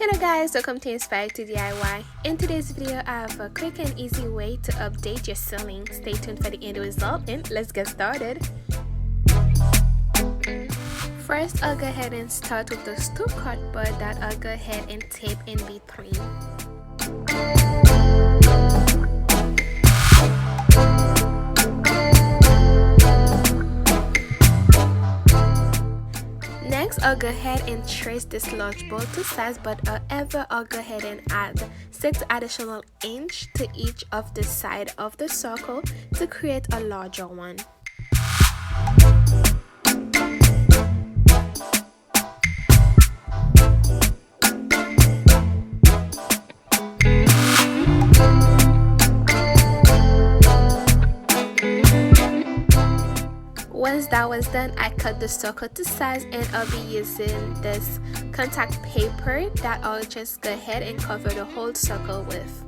Hello guys, welcome to Inspire to DIY. In today's video, I have a quick and easy way to update your ceiling. Stay tuned for the end result and let's get started. First, I'll go ahead and start with the stoop cardboard that I'll go ahead and tape in between. Next, I'll go ahead and trace this large bolt to size, but however, I'll go ahead and add 6 additional inches to each of the side of the circle to create a larger one. Once that was done, I cut the circle to size and I'll be using this contact paper that I'll just go ahead and cover the whole circle with.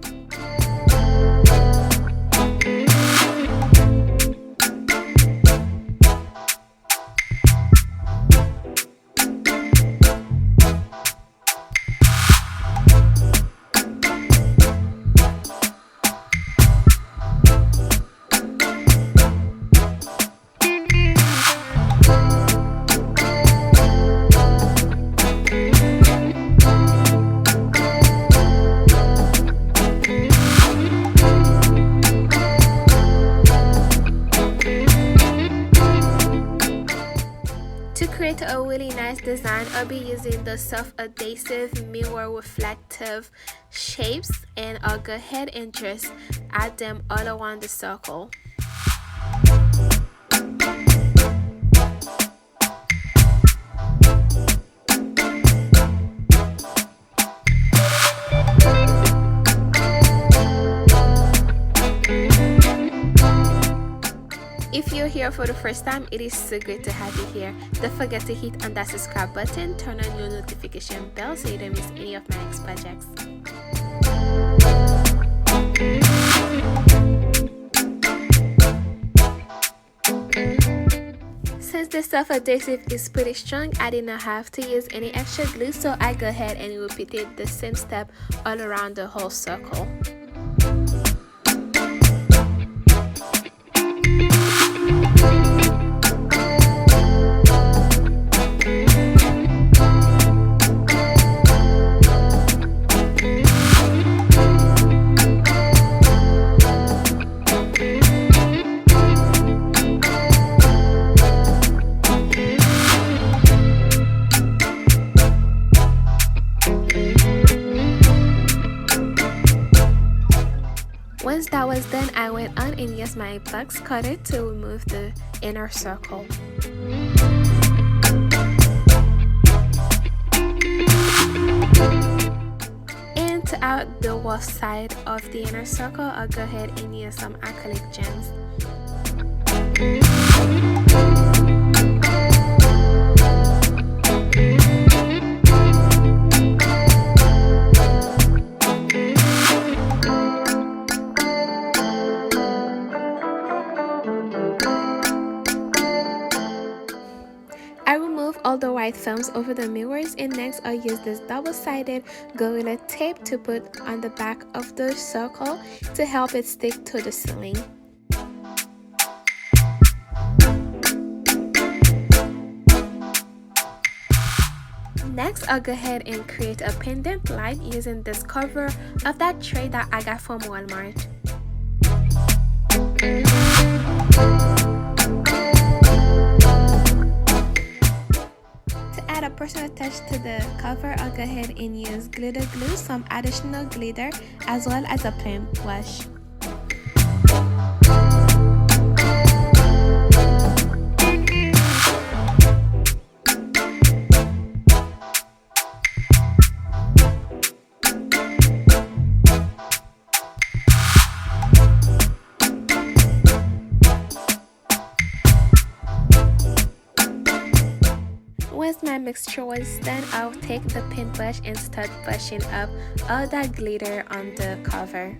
To create a really nice design, I'll be using the soft adhesive mirror reflective shapes, and I'll go ahead and just add them all around the circle. If you're here for the first time, it is so great to have you here. Don't forget to hit on that subscribe button, turn on your notification bell so you don't miss any of my next projects. Since the soft adhesive is pretty strong, I did not have to use any extra glue, so I go ahead and repeated the same step all around the whole circle. Once that was done, I went on and used my box cutter to remove the inner circle. And to add the wall side of the inner circle, I'll go ahead and use some acrylic gems. I remove all the white films over the mirrors, and next I'll use this double-sided Gorilla tape to put on the back of the circle to help it stick to the ceiling. Next, I'll go ahead and create a pendant light using this cover of that tray that I got from Walmart. To add a personal touch to the cover, I'll go ahead and use glitter glue, some additional glitter, as well as a paint brush. Once my mixture was done, I'll take the paintbrush and start brushing up all that glitter on the cover.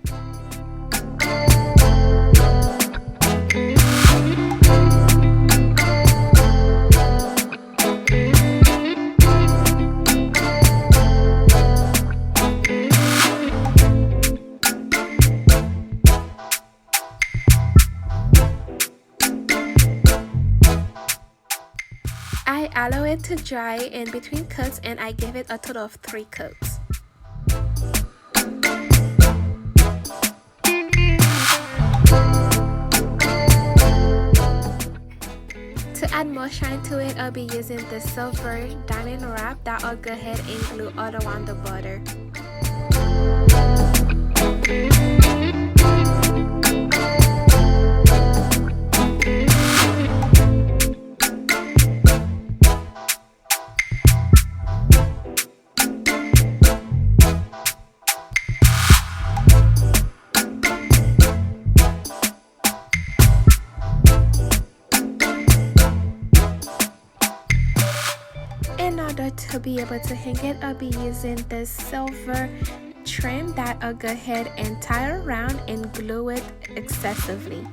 I allow it to dry in between coats and I give it a total of 3 coats. To add more shine to it, I'll be using the silver diamond wrap that I'll go ahead and glue all around the border. In order to be able to hang it, I'll be using this silver trim that I'll go ahead and tie around and glue it excessively.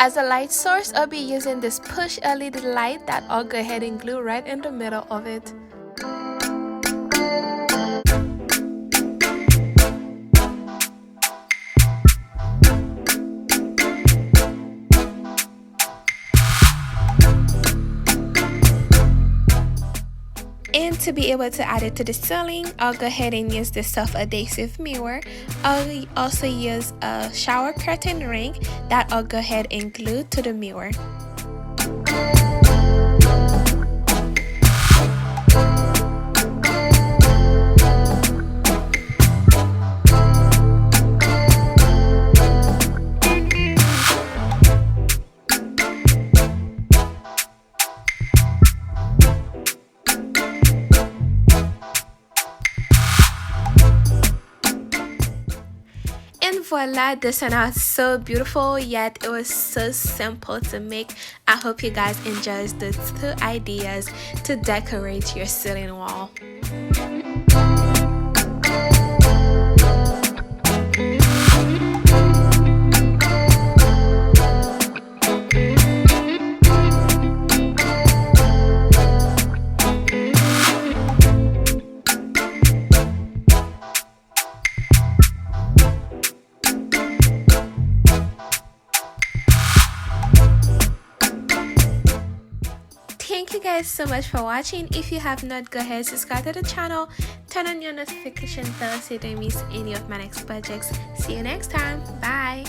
As a light source, I'll be using this push LED light that I'll go ahead and glue right in the middle of it. And to be able to add it to the ceiling, I'll go ahead and use the self-adhesive mirror. I'll also use a shower curtain ring that I'll go ahead and glue to the mirror. And voila, this turned out so beautiful, yet it was so simple to make. I hope you guys enjoyed the 2 ideas to decorate your ceiling wall. Thank you guys so much for watching. If you have not, go ahead, subscribe to the channel, turn on your notification bell so you don't miss any of my next projects. See you next time. Bye.